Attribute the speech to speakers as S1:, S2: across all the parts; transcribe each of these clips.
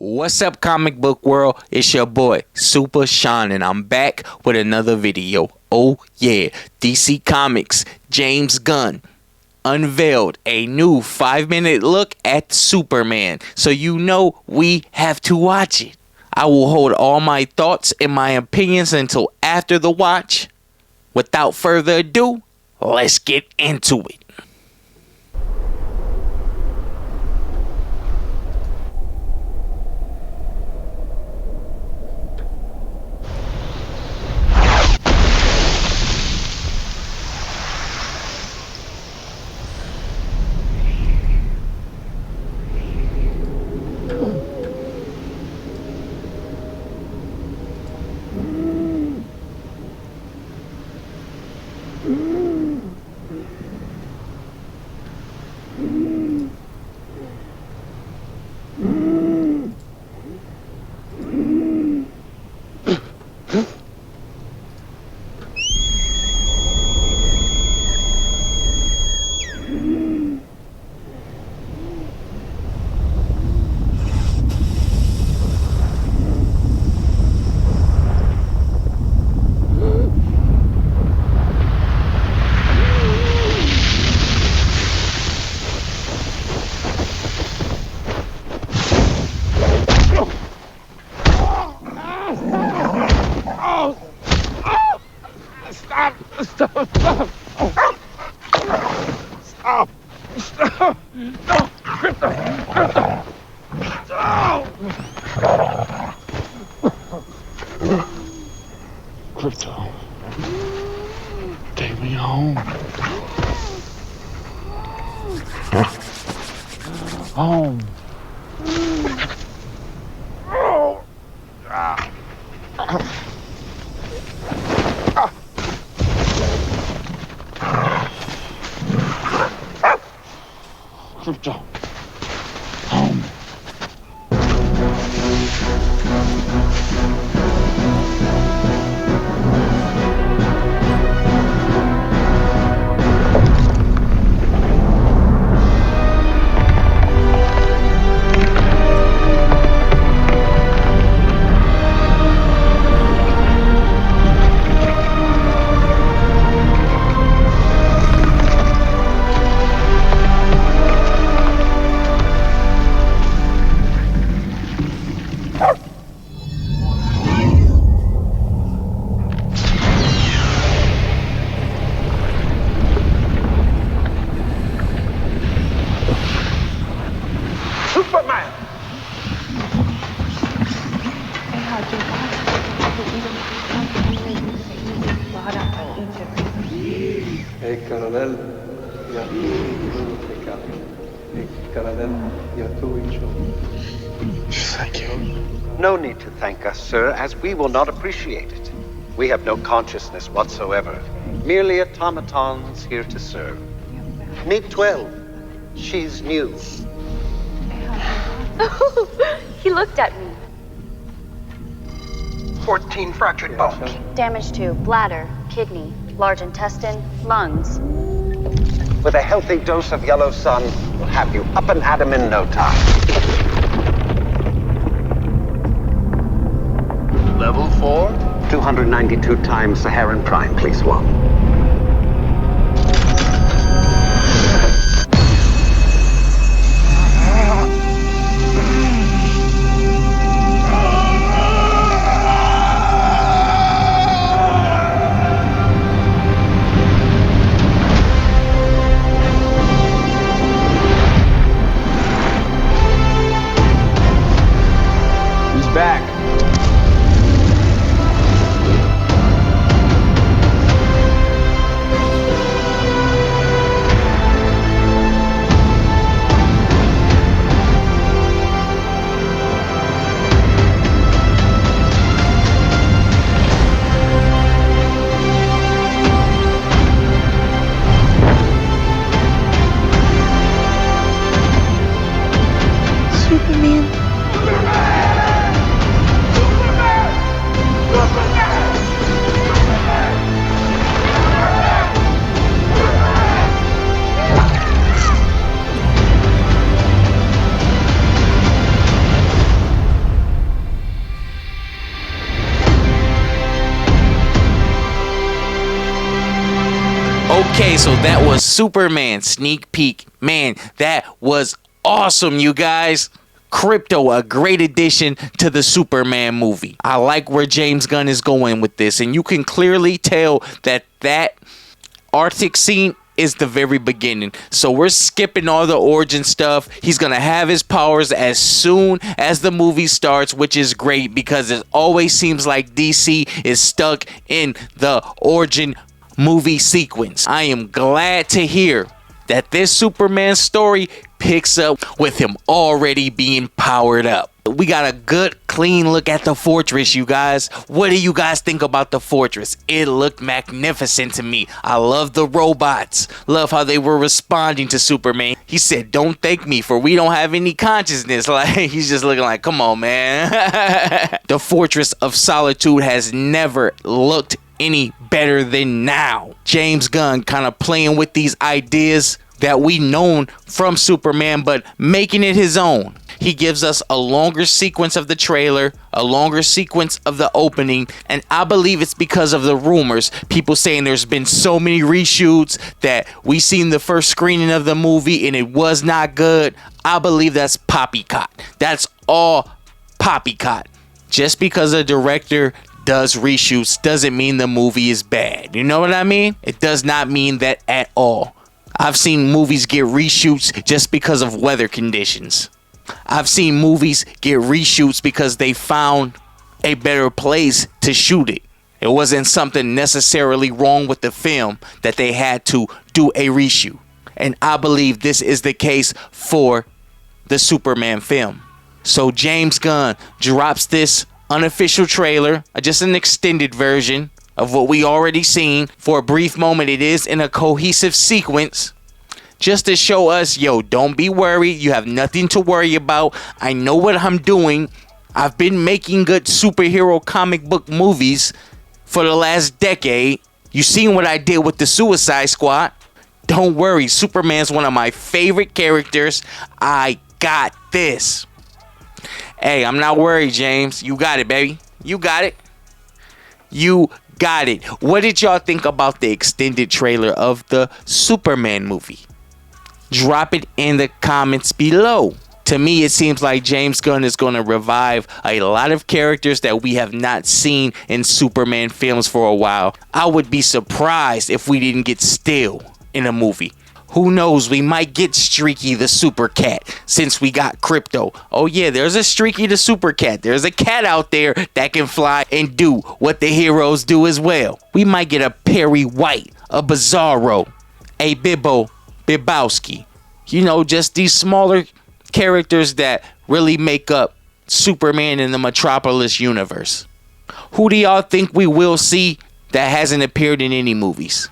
S1: What's up, comic book world? It's your boy Super Sean, and I'm back with another video. Oh yeah, DC Comics James Gunn unveiled a new 5-minute look at Superman, so you know we have to watch it. I will hold all my thoughts and my opinions until after the watch. Without further ado, let's get into it.
S2: Crypto, take me home. Home. Crypto. Home. Thank you.
S3: No need to thank us, sir, as we will not appreciate it. We have no consciousness whatsoever. Merely automatons here to serve. Meet 12. She's new.
S4: He looked at me.
S5: 14 fractured bones.
S4: Damage to bladder, kidney, large intestine, lungs.
S3: With a healthy dose of yellow sun, we'll have you up and at 'em in no time.
S5: Level 4?
S3: 292 times Saharan Prime, please, Swan.
S1: He's back.
S6: Superman.
S1: Okay, so that was Superman Sneak Peek. Man, that was awesome, you guys. Crypto, a great addition to the Superman movie. I like where James Gunn is going with this, and you can clearly tell that Arctic scene is the very beginning. So we're skipping all the origin stuff. He's gonna have his powers as soon as the movie starts, which is great because it always seems like DC is stuck in the origin movie sequence. I am glad to hear that this Superman story picks up with him already being powered up. We got a good clean look at the fortress, you guys. What do you guys think about the fortress? It looked magnificent to me. I love the robots. Love how they were responding to Superman. He said, "Don't thank me for we don't have any consciousness." Like, he's just looking like, come on, man. The Fortress of Solitude has never looked any better than now. James Gunn kind of playing with these ideas that we known from Superman, but making it his own. He gives us a longer sequence of the trailer, a longer sequence of the opening, and I believe it's because of the rumors. People saying there's been so many reshoots that we seen the first screening of the movie and it was not good. I believe that's poppycock. That's all poppycock. Just because a director does reshoots doesn't mean the movie is bad. You know what I mean? It does not mean that at all. I've seen movies get reshoots just because of weather conditions. I've seen movies get reshoots because they found a better place to shoot it. It wasn't something necessarily wrong with the film that they had to do a reshoot. And I believe this is the case for the Superman film. So James Gunn drops this unofficial trailer, just an extended version of what we already seen. For a brief moment, it is in a cohesive sequence, just to show us, yo, don't be worried. You have nothing to worry about. I know what I'm doing. I've been making good superhero comic book movies for the last decade. You seen what I did with the Suicide Squad. Don't worry. Superman's one of my favorite characters. I got this. Hey, I'm not worried, James. You got it, baby. You got it. You got it. What did y'all think about the extended trailer of the Superman movie? Drop it in the comments below. To me, it seems like James Gunn is going to revive a lot of characters that we have not seen in Superman films for a while. I would be surprised if we didn't get Steel in a movie. Who knows, we might get Streaky the Super Cat since we got Crypto. Oh yeah, there's a Streaky the Super Cat. There's a cat out there that can fly and do what the heroes do as well. We might get a Perry White, a Bizarro, a Bibowski. You know, just these smaller characters that really make up Superman in the Metropolis universe. Who do y'all think we will see that hasn't appeared in any movies?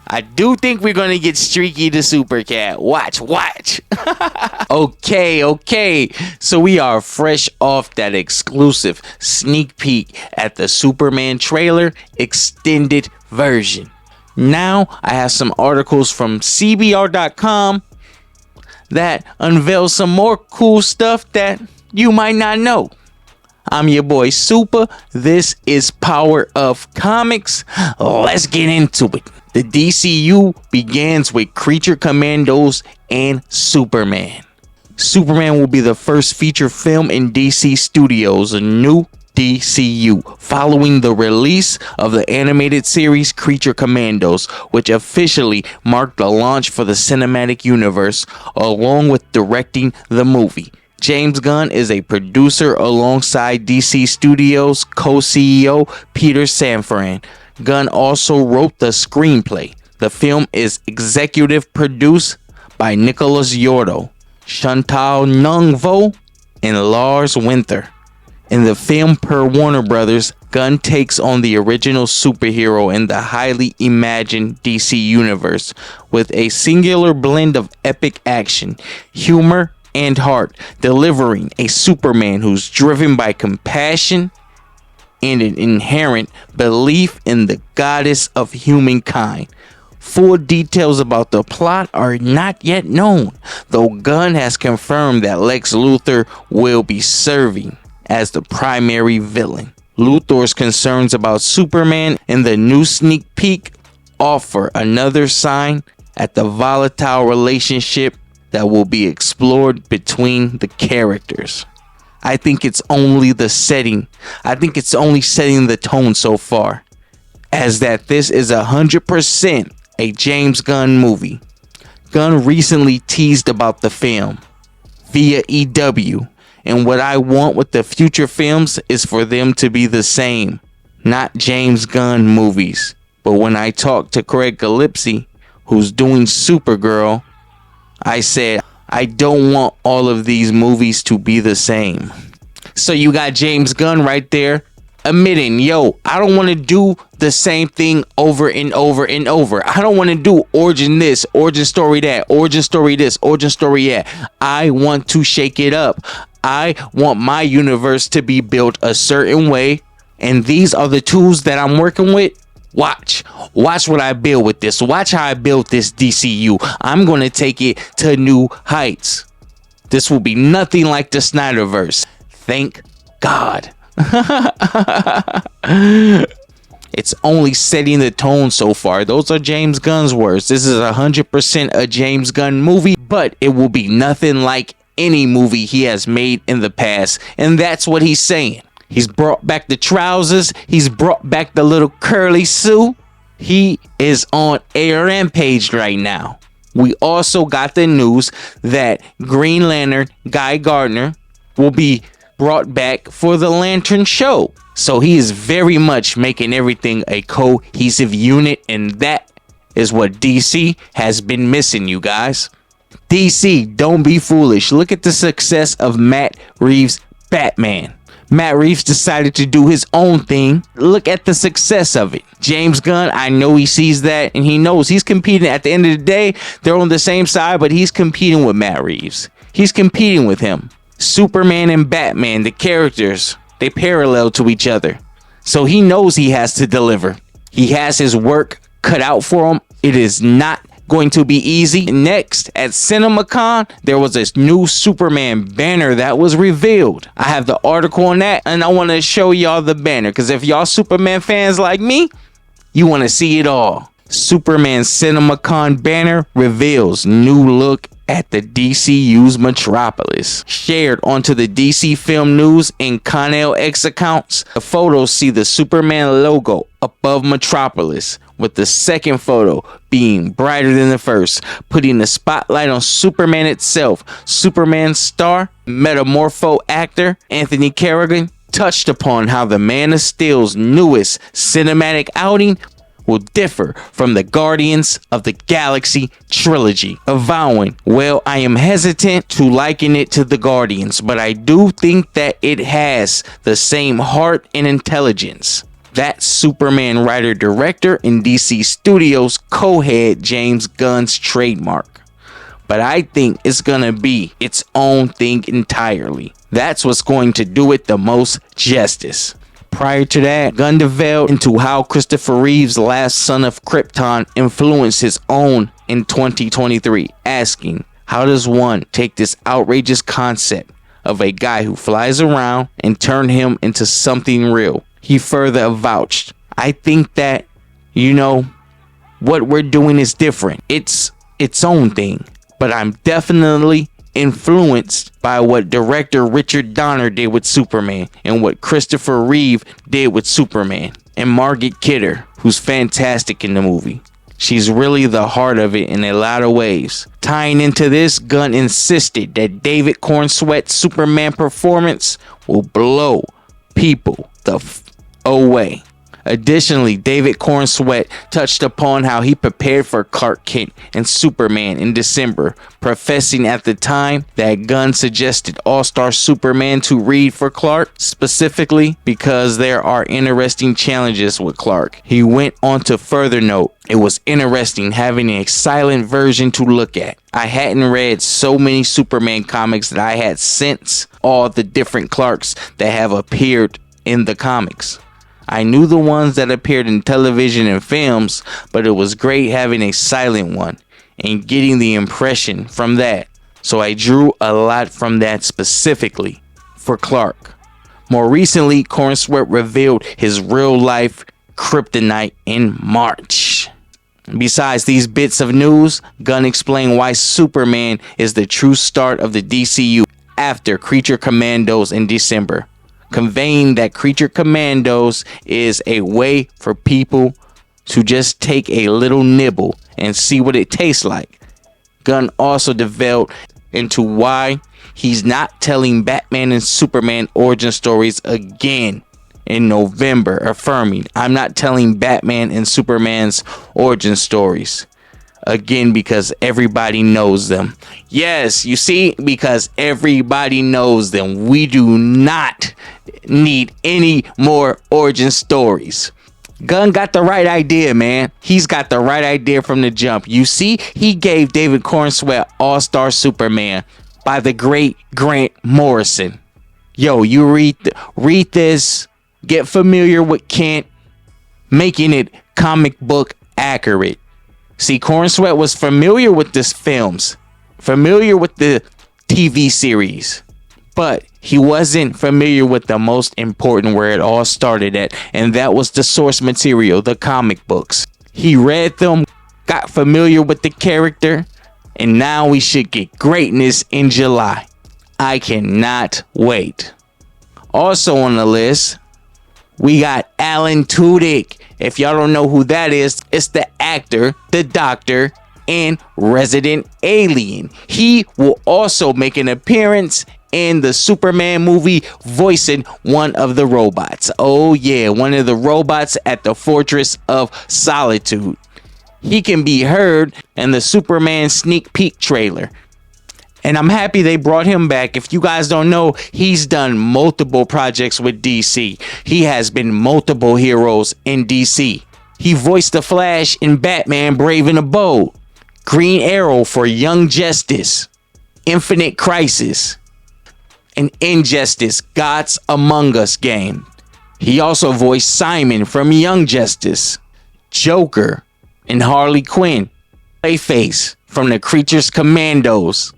S1: I do think we're going to get Streaky the Super Cat. Watch. Okay. So we are fresh off that exclusive sneak peek at the Superman trailer extended version. Now I have some articles from CBR.com that unveil some more cool stuff that you might not know. I'm your boy SUPA. This is Power of Comics. Let's get into it. The DCU begins with Creature Commandos and Superman. Superman will be the first feature film in DC Studios, a new DCU, following the release of the animated series Creature Commandos, which officially marked the launch for the cinematic universe, along with directing the movie. James Gunn is a producer alongside DC Studios co-CEO Peter Safran. Gunn also wrote the screenplay. The film is executive produced by Nicholas Yordo, Chantal Nungvo, and Lars Winter. In the film per Warner Brothers, Gunn takes on the original superhero in the highly imagined DC universe with a singular blend of epic action, humor, and heart, delivering a Superman who's driven by compassion and an inherent belief in the goddess of humankind. Full details about the plot are not yet known, though Gunn has confirmed that Lex Luthor will be serving as the primary villain. Luthor's concerns about Superman in the new sneak peek offer another sign at the volatile relationship that will be explored between the characters. I think it's only the setting. I think it's only setting the tone so far, as that this is 100% a James Gunn movie. Gunn recently teased about the film via EW, and what I want with the future films is for them to be the same, not James Gunn movies. But when I talked to Craig Gillespie, who's doing Supergirl, I said I don't want all of these movies to be the same. So you got James Gunn right there admitting, yo, I don't want to do the same thing over and over and over. I don't want to do origin this, origin story that, origin story this, origin story that. I want to shake it up. I want my universe to be built a certain way, and these are the tools that I'm working with. Watch what I build with this. Watch how I build this DCU. I'm going to take it to new heights. This will be nothing like the Snyderverse. Thank God. It's only setting the tone so far. Those are James Gunn's words. This is 100% a James Gunn movie, but it will be nothing like any movie he has made in the past. And that's what he's saying. He's brought back the trousers. He's brought back the little curly suit. He is on a rampage right now. We also got the news that Green Lantern Guy Gardner will be brought back for the Lantern show. So he is very much making everything a cohesive unit, and that is what DC has been missing, you guys. DC, don't be foolish. Look at the success of Matt Reeves' Batman. Matt Reeves decided to do his own thing. Look at the success of it. James Gunn, I know he sees that, and he knows he's competing. At the end of the day, they're on the same side, but he's competing with Matt Reeves. He's competing with him. Superman and Batman, the characters, they parallel to each other. So he knows he has to deliver. He has his work cut out for him. It is not going to be easy. Next, at CinemaCon, there was this new Superman banner that was revealed. I have the article on that, and I want to show y'all the banner, because if y'all Superman fans like me, you want to see it all. Superman CinemaCon banner reveals new look at the DCU's Metropolis. Shared onto the DC Film News and Connell X accounts, the photos see the Superman logo above Metropolis, with the second photo being brighter than the first, putting the spotlight on Superman itself. Superman's star, metamorpho actor Anthony Carrigan touched upon how the Man of Steel's newest cinematic outing will differ from the Guardians of the Galaxy trilogy, avowing, well, I am hesitant to liken it to the Guardians, but I do think that it has the same heart and intelligence. That's Superman writer-director and DC Studios co-head James Gunn's trademark. But I think it's gonna be its own thing entirely. That's what's going to do it the most justice. Prior to that, Gunn delved into how Christopher Reeve's Last Son of Krypton influenced his own in 2023, asking, how does one take this outrageous concept of a guy who flies around and turn him into something real? He further avouched, I think that, what we're doing is different. It's its own thing, but I'm definitely influenced by what director Richard Donner did with Superman and what Christopher Reeve did with Superman, and Margaret Kidder, who's fantastic in the movie. She's really the heart of it in a lot of ways. Tying into this, Gunn insisted that David Cornsweet's Superman performance will blow people the away. Additionally, David Cornsweet touched upon how he prepared for Clark Kent and Superman in December, professing at the time that Gunn suggested All-Star Superman to read for Clark, specifically because there are interesting challenges with Clark. He went on to further note, it was interesting having a silent version to look at. I hadn't read so many Superman comics that I had since all the different Clarks that have appeared in the comics. I knew the ones that appeared in television and films, but it was great having a silent one and getting the impression from that. So I drew a lot from that specifically for Clark. More recently, Cornsweet revealed his real life kryptonite in March. Besides these bits of news, Gunn explained why Superman is the true start of the DCU after Creature Commandos in December, conveying that Creature Commandos is a way for people to just take a little nibble and see what it tastes like. Gunn also delved into why he's not telling Batman and Superman origin stories again in November, affirming, "I'm not telling Batman and Superman's origin stories again because everybody knows them." Yes, you see, because everybody knows them. We do not need any more origin stories. Gunn got the right idea, man. He's got the right idea from the jump. You see, he gave David Corenswet All-Star Superman by the great Grant Morrison. Yo, you read this, get familiar with Kent, making it comic book accurate. See, Corenswet was familiar with these films, familiar with the TV series, but he wasn't familiar with the most important where it all started at, and that was the source material, the comic books. He read them, got familiar with the character, and now we should get greatness in July. I cannot wait. Also on the list, we got Alan Tudyk. If y'all don't know who that is, it's the actor, the doctor, and Resident Alien. He will also make an appearance in the Superman movie, voicing one of the robots. Oh yeah, one of the robots at the Fortress of Solitude. He can be heard in the Superman sneak peek trailer. And I'm happy they brought him back. If you guys don't know, he's done multiple projects with DC. He has been multiple heroes in DC. He voiced the Flash in Batman Brave and the Bold, Green Arrow for Young Justice, Infinite Crisis, and Injustice Gods Among Us game. He also voiced Simon from Young Justice, Joker, and Harley Quinn, Clayface from the Creatures Commandos,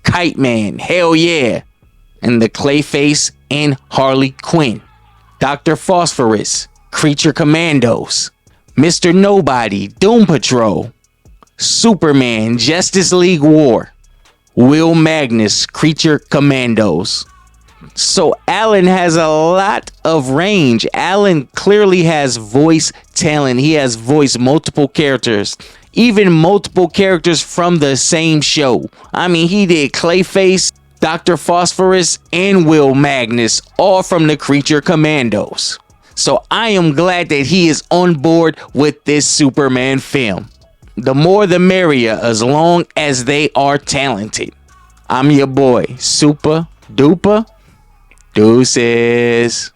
S1: Kite Man, hell yeah, and the Clayface and Harley Quinn, Dr. Phosphorus, Creature Commandos, Mr. Nobody, Doom Patrol, Superman, Justice League War, Will Magnus, Creature Commandos. So Alan has a lot of range. Alan clearly has voice talent. He has voiced multiple characters, even multiple characters from the same show. I mean, he did Clayface, Dr. Phosphorus, and Will Magnus, all from the Creature Commandos. So I am glad that he is on board with this Superman film. The more the merrier, as long as they are talented. I'm your boy, Super Duper Deuces.